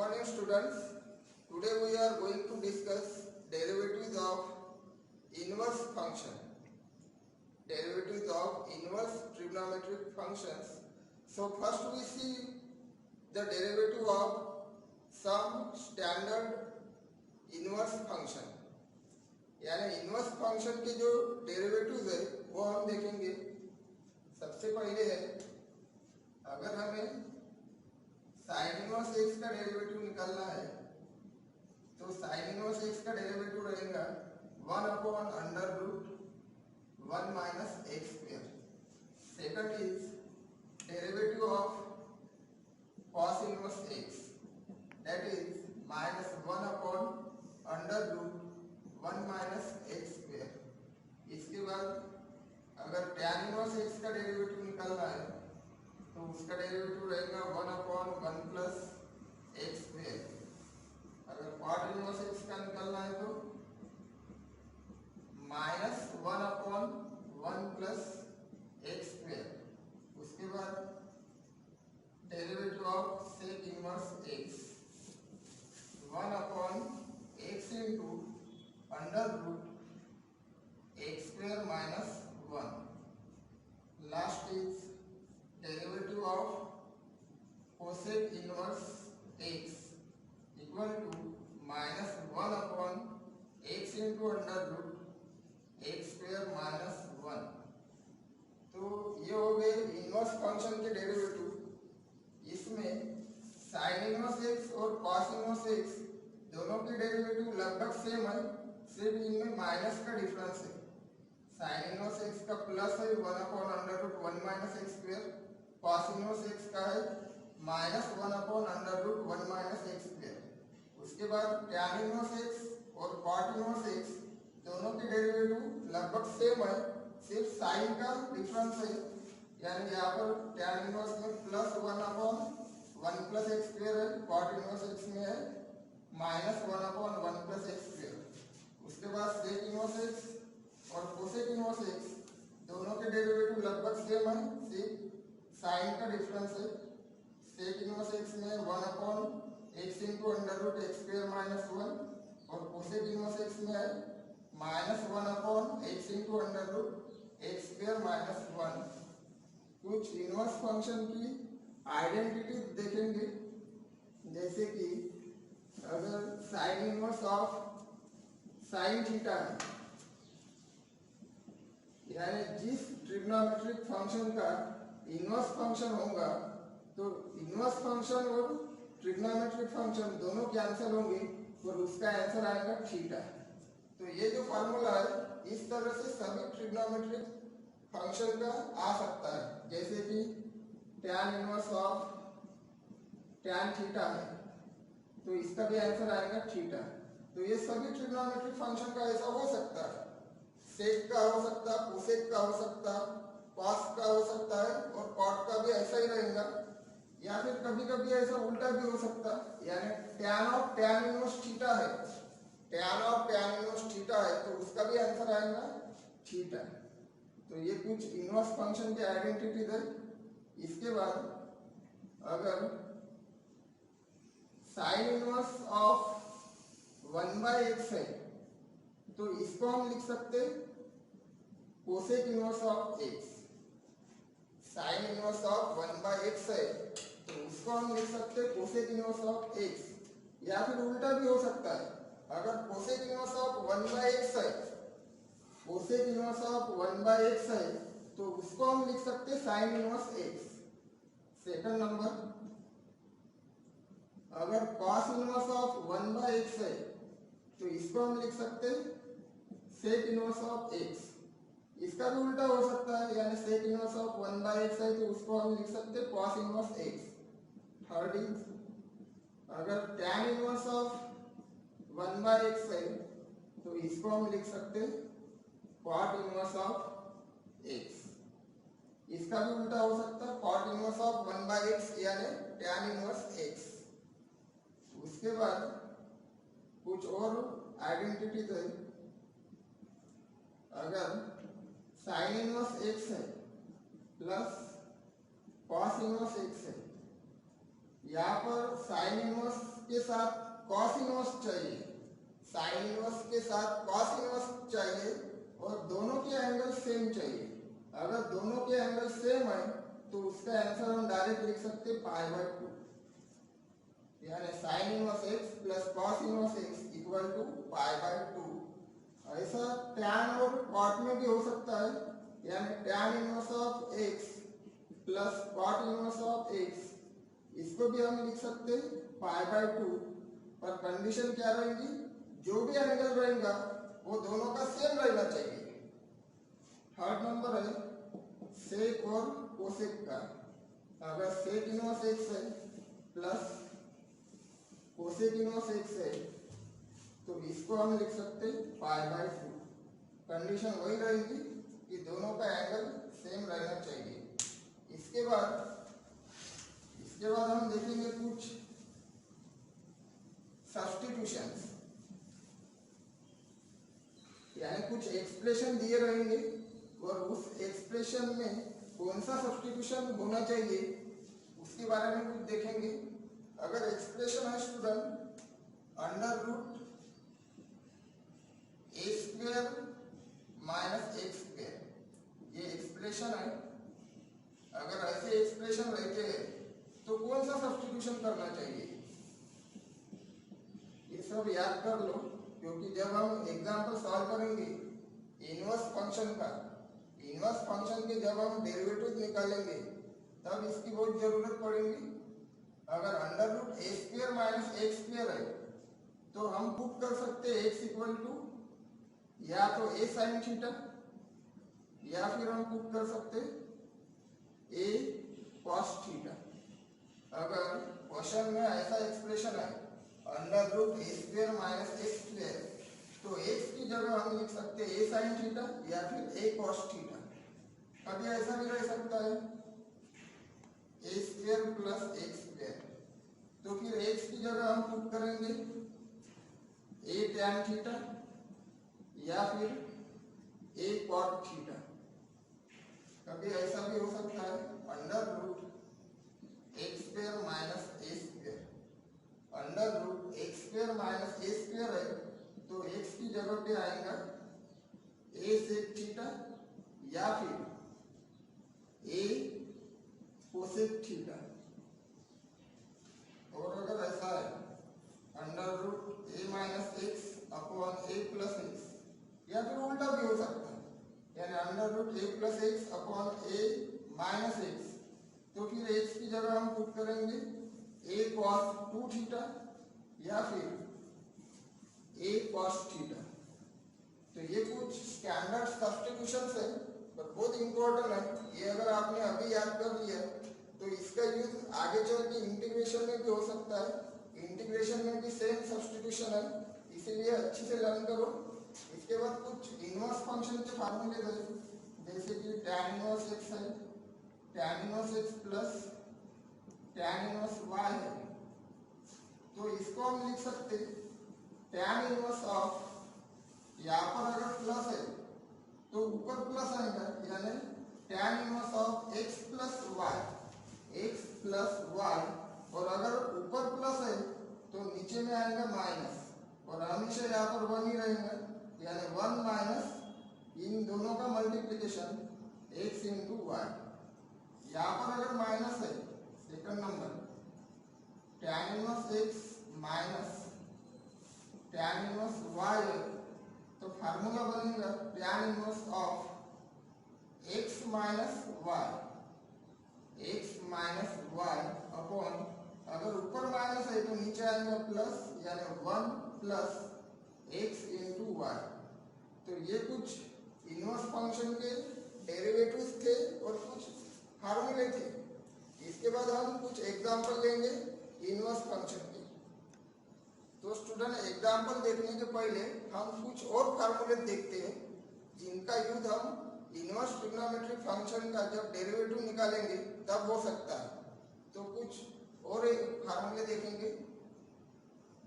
morning students. Today we are going to discuss derivatives of inverse function. Derivatives of inverse trigonometric functions. So first we see the derivative of some standard inverse function. यानी inverse function के जो derivatives है वो हम देखेंगे। सबसे पहले है अगर हमें साइन इनवर्स एक्स का डेरिवेटिव निकालना है तो साइन इनवर्स एक्स का डेरिवेटिव रहेगा 1/√1 minus x square. Second is derivative of cos inverse x that is -1/√1 minus x square. इसके बाद अगर tan इनवर्स एक्स का डेरिवेटिव निकालना है तो उसका डेरिवेटिव रहेगा 1/1 प्लस एक्स स्क्वायर। अगर cot इनवर्स एक्स का निकालना है तो -1/1 प्लस एक्स स्क्वायर। उसके बाद derivative of sec inverse x 1/x into √x square minus 1. Last is derivative of cosec inverse x equal to -1/x into √x square minus 1. तो ये हो गए इनवर्स फंक्शन के डेरिवेटिव। इसमें साइन इनवर्स एक्स और cos inverse x दोनों के derivative लगभग सेम है, सिर्फ इनमें माइनस का डिफरेंस है। साइन इनवर्स एक्स का प्लस है 1/√1 minus x square, cos inverse x का है -1/√1 माइनस एक्स स्क्वायर। उसके बाद टैन इनवर्स एक्स और कॉट इनवर्स एक्स दोनों के डेरिवेटिव लगभग सेम है, सिर्फ साइन का डिफरेंस है। यानी यहाँ पर टैन इनवर्स में +1/1 प्लस एक्स स्क्वायर है, कॉट इनवर्स एक्स में है -1/1 प्लस एक्स स्क्वायर। उसके बाद सेक इनवर्स एक्स और कोसेक इनवर्स एक्स दोनों के डेरिवेटिव लगभग सेम है, सिर्फ साइन का डिफरेंस है। सेक इनवर्स एक्स में 1/x into √x square minus 1 और कोसेक इनवर्स एक्स में है -1/x into √x square minus 1। कुछ इनवर्स फंक्शन की आइडेंटिटी देखेंगे, जैसे कि अगर sine inverse of sine theta है, यानी जिस ट्रिग्नोमेट्रिक फंक्शन का इनवर्स फंक्शन होगा तो इनवर्स फंक्शन और ट्रिग्नोमेट्रिक फंक्शन दोनों कैंसिल होंगे और उसका आंसर आएगा थीटा। तो ये जो फॉर्मूला है इस तरह से सभी ट्रिग्नोमेट्रिक फंक्शन का आ सकता है। जैसे कि tan inverse of tan theta है तो इसका भी आंसर आएगा थीटा। तो ये सभी ट्रिग्नोमेट्रिक फंक्शन का ऐसा हो सकता है, सेक का हो सकता है, कोसेक का हो सकता है, कॉस का हो सकता है और कॉट का भी ऐसा ही रहेगा। या फिर कभी कभी ऐसा उल्टा भी हो सकता है, यानी tan of tan inverse theta है, tan of tan inverse theta है तो उसका भी आंसर आएगा थीटा। तो ये कुछ इनवर्स फंक्शन की आइडेंटिटी है। इसके बाद अगर साइन इनवर्स ऑफ 1/x है तो इसको हम लिख सकते cosec inverse of x। Sine inverse of 1/x है तो उसको हम लिख सकते कोसेक इनवर्स ऑफ x। या फिर उल्टा भी हो सकता है, अगर कोसेक इनवर्स ऑफ 1/x है, कोसेक इनवर्स ऑफ 1/x है तो उसको हम लिख सकते sign inverse x। Second number, अगर कॉस इनवर्स ऑफ 1/x है तो इसको हम लिख सकते सेक इनवर्स ऑफ x। इसका भी उल्टा हो सकता है, यानी सेक इनवर्स ऑफ 1/x है तो उसको हम लिख सकते cos inverse x। Third is अगर tan इनवर्स ऑफ 1/x है तो इसको हम लिख सकते कॉट इनवर्स ऑफ x। इसका भी उल्टा हो सकता है, कॉट इनवर्स ऑफ 1/x यानी tan इनवर्स x। उसके बाद कुछ और आइडेंटिटी है। अगर साइन इनवर्स एक्स है प्लस कॉस इनवर्स एक्स है, यहाँ पर साइन इनवर्स के साथ कॉस इनवर्स चाहिए, साइन इनवर्स के साथ कॉस इनवर्स चाहिए और दोनों के एंगल सेम चाहिए। अगर दोनों के एंगल सेम है तो उसका आंसर हम डायरेक्ट लिख सकते π/2, यानी sine inverse x plus cos inverse x equal to π/2। ऐसा टैन और कॉट में भी हो सकता है, यानी tan inverse of x plus cot inverse of x, इसको भी हम लिख सकते π/2, पर कंडीशन क्या रहेगी, जो भी एंगल रहेगा वो दोनों का सेम रहना चाहिए। थर्ड नंबर है सेक और कोसेक का। अगर सेक इनवर्स x है प्लस कोसेक इनवर्स x है तो इसको हम लिख सकते π/2। कंडीशन वही रहेगी कि दोनों का एंगल सेम रहना चाहिए। इसके बाद हम देखेंगे कुछ सब्स्टिट्यूशंस, यानी कुछ एक्सप्रेशन दिए रहेंगे और उस एक्सप्रेशन में कौन सा सब्स्टिट्यूशन होना चाहिए उसके बारे में कुछ देखेंगे। अगर एक्सप्रेशन है student under root a² minus x², ये एक्सप्रेशन है। अगर ऐसे एक्सप्रेशन रहते हैं तो कौन सा सब्स्टिट्यूशन करना चाहिए, ये सब याद कर लो, क्योंकि जब हम एग्जाम्पल सॉल्व करेंगे इनवर्स फंक्शन के जब हम डेरिवेटिव निकालेंगे तब इसकी बहुत जरूरत पड़ेगी। अगर under root a² minus x² है तो हम पुट कर सकते हैं x इक्वल टू या तो a sin थीटा, या फिर हम पुट कर सकते a cos थीटा। अगर क्वेश्चन में ऐसा एक्सप्रेशन है under root a² minus x² तो x की जगह हम लिख सकते हैं a sin थीटा या फिर a cos थीटा। कभी ऐसा भी रह सकता है a² प्लस x², तो फिर x की जगह हम पुट करेंगे a tan थीटा या फिर a cot थीटा। कभी ऐसा भी हो सकता है under root x² minus a², under root x² minus a² है तो x की जगह पे आएगा a sec थीटा या फिर a cosec थीटा। और अगर ऐसा है under root a minus x upon a plus x, या फिर उल्टा भी हो सकता है, यानी under root a plus x upon a minus x, तो फिर x की जगह हम पुट करेंगे a cos 2 थीटा या फिर a cos थीटा। तो ये कुछ स्टैंडर्ड सब्स्टिट्यूशंस है, पर बहुत इंपॉर्टेंट है। ये अगर आपने अभी याद कर लिया तो इसका यूज आगे चल के इंटीग्रेशन में भी हो सकता है। इंटीग्रेशन में भी सेम सब्स्टिट्यूशन है, इसीलिए अच्छे से लर्न करो। इसके बाद कुछ इनवर्स फंक्शन के फार्मूले है, जैसे कि tan इनवर्स x है, tan inverse x plus tan inverse y है, तो इसको हम लिख सकते tan इनवर्स ऑफ, यहाँ पर अगर प्लस है तो ऊपर प्लस आएगा, यानी tan inverse of x plus y, और अगर ऊपर प्लस है तो नीचे में आएगा माइनस, और हमेशा यहाँ पर 1 ही रहेगा, यानी 1 माइनस इन दोनों का मल्टीप्लिकेशन x इंटू वाई। यहाँ पर अगर माइनस है second number tan inverse x minus tan inverse y है, तो फार्मूला बनेगा tan inverse of x minus y upon, अगर ऊपर माइनस है तो नीचे आएगा प्लस, यानी 1 प्लस x इंटू वाई। तो ये कुछ इनवर्स फंक्शन के डेरिवेटिव्स थे और कुछ फार्मूले थे। इसके बाद हम कुछ एग्जांपल लेंगे इनवर्स फंक्शन के। तो स्टूडेंट एग्जांपल देखने के पहले हम कुछ और फार्मूले देखते हैं जिनका यूज हम इनवर्स ट्रिग्नोमेट्रिक फंक्शन का जब डेरिवेटिव निकालेंगे तब हो सकता है। तो कुछ और फार्मूले देखेंगे,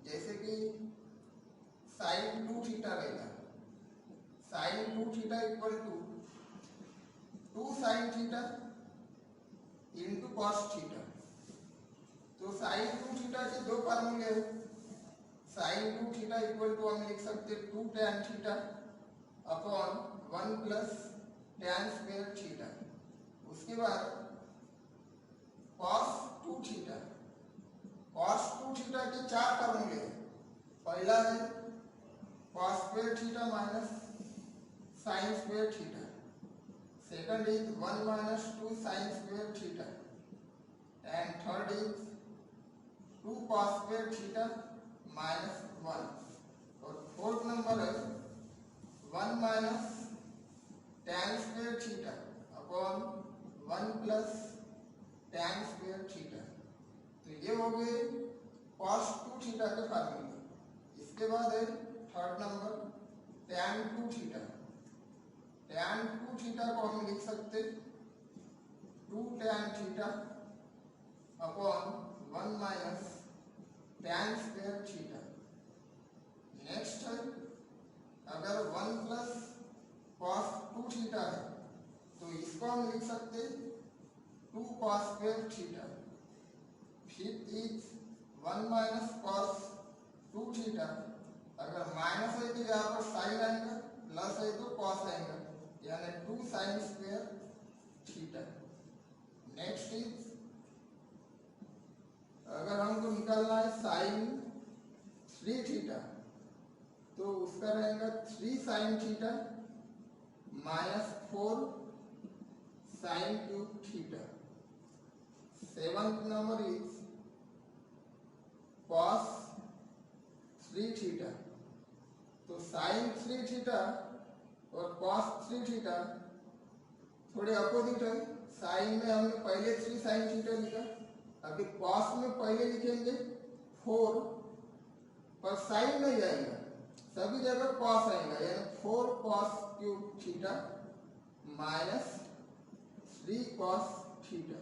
जैसे कि साइन 2 थीटा रहेगा, sine 2 theta equal to 2 sine theta into cos theta. तो साइन 2 थीटा के दो फार्मूले हैं। साइन 2 थीटा इक्वल टू हम लिख सकते 2 tan theta upon 1 plus tan square theta. उसके बाद cos 2 थीटा, cos 2 थीटा के चार फार्मूले हैं। पहला है cos square theta minus sine square theta. Second is 1 minus 2 sine square theta and third is 2 cos square theta minus 1 और fourth number है 1 minus tan square theta upon 1 plus tan square theta. तो ये हो गए cos 2 theta के फार्मूले। इसके बाद है third number tan 2 theta. tan 2 theta को हम लिख सकते 2 tan theta upon 1 minus tan square theta. Next है अगर 1 प्लस cos 2 थीटा है तो इसको हम लिख सकते 2 cos square theta. Fifth is 1 minus cos 2 theta. अगर माइनस है तो यहाँ पर साइन आएगा, प्लस है तो cos आएगा, यानी 2 sine square theta. Next is अगर हमको निकालना है साइन 3 थीटा तो उसका रहेगा 3 sine theta minus 4 sine cube theta. Seventh number is cos 3 theta. तो साइन 3 थीटा और cos 3 थीटा थोड़े अपोजिट है। साइन में हमने पहले 3 साइन थीटा लिखा, अभी cos में पहले लिखेंगे 4 पर साइन नहीं आएगा, सभी जगह cos आएगा, यानी 4 cos cube theta minus 3 cos theta.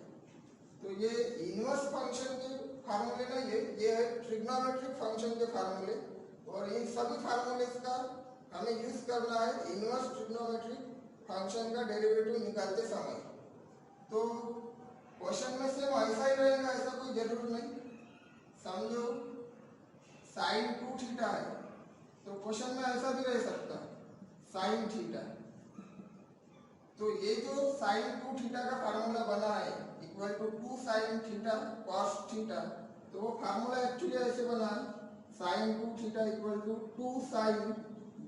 तो ये इनवर्स फंक्शन के फार्मूले नहीं है, ये है ट्रिग्नोमेट्रिक फंक्शन के फार्मूले। और इन सभी फार्मूले का हमें यूज करना है इनवर्स ट्रिग्नोमेट्रिक फंक्शन का डेरिवेटिव निकालते समय। तो क्वेश्चन में सेम ऐसा ही रहेगा, ऐसा कोई जरूर नहीं। समझो साइन 2 थीटा है तो क्वेश्चन में ऐसा भी रह सकता साइन थीटा। तो ये जो साइन 2 थीटा का फार्मूला बना है equal to 2 sine theta cos theta, तो वो फार्मूला एक्चुअली ऐसे बना है sine 2 theta equal to 2 sine,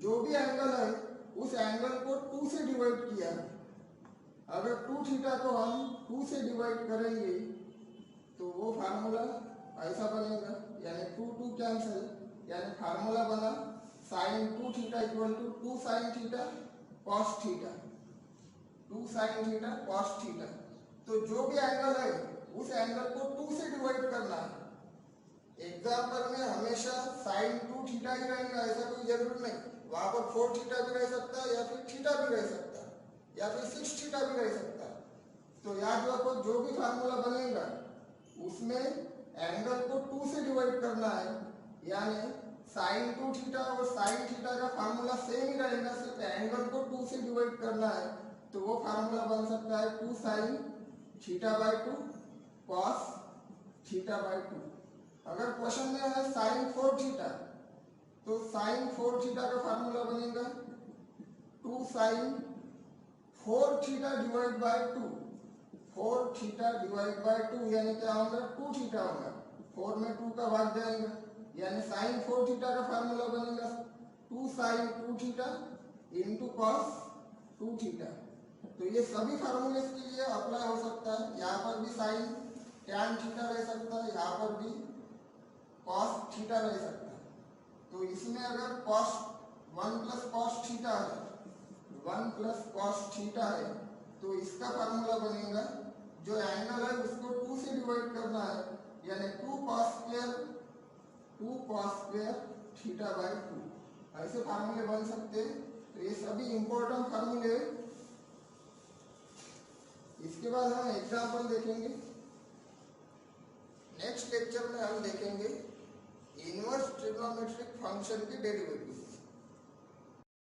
जो भी एंगल है उस एंगल को 2 से डिवाइड किया। अगर 2 थीटा को हम 2 से डिवाइड करेंगे तो वो फार्मूला ऐसा बनेगा, यानी 2 2 कैंसिल, यानी फार्मूला बना sine 2 theta equal to 2 sine theta cos theta, 2 sine theta cos theta. तो जो भी एंगल है उस एंगल को 2 से डिवाइड करना है। एग्जाम्पल में हमेशा साइन 2 थीटा ही रहेगा ऐसा कोई जरूर नहीं, वहां पर 4 थीटा भी रह सकता है या फिर थीटा भी रह सकता है या फिर 6 थीटा भी रह सकता है। तो याद रखो जो भी फार्मूला बनेगा उसमें एंगल को 2 से डिवाइड करना है, यानी साइन 2 थीटा और साइन थीटा का फार्मूला सेम ही रहेगा, सिर्फ एंगल को 2 से डिवाइड करना है। तो वो फार्मूला बन सकता है 2 sine theta by 2 cos theta by 2। अगर क्वेश्चन में है साइन 4 थीटा तो साइन 4 थीटा का फार्मूला बनेगा 2 sine 4 theta divide by 2, 4 theta divide by 2 यानी क्या होगा 2 थीटा होगा, 4 में 2 का भाग जाएगा, यानी साइन 4 थीटा का फार्मूला बनेगा 2 sine 2 theta into cos 2 theta. तो ये सभी फार्मूले के लिए अप्लाई हो सकता है। यहाँ पर भी साइन tan थीटा रह सकता है, यहाँ पर भी cos थीटा रह सकता है। तो इसमें अगर cos 1 प्लस cos थीटा है, 1 प्लस cos थीटा है, तो इसका फार्मूला बनेगा जो एंगल है उसको 2 से डिवाइड करना है, यानी 2 cos स्क्वायर थीटा बाई 2। ऐसे फार्मूले बन सकते हैं। तो ये सभी इंपॉर्टेंट फार्मूले। इसके बाद हम एग्जाम्पल देखेंगे। नेक्स्ट लेक्चर में हम देखेंगे इनवर्स ट्रिग्नोमेट्रिक फंक्शन की डेरिवेटिव।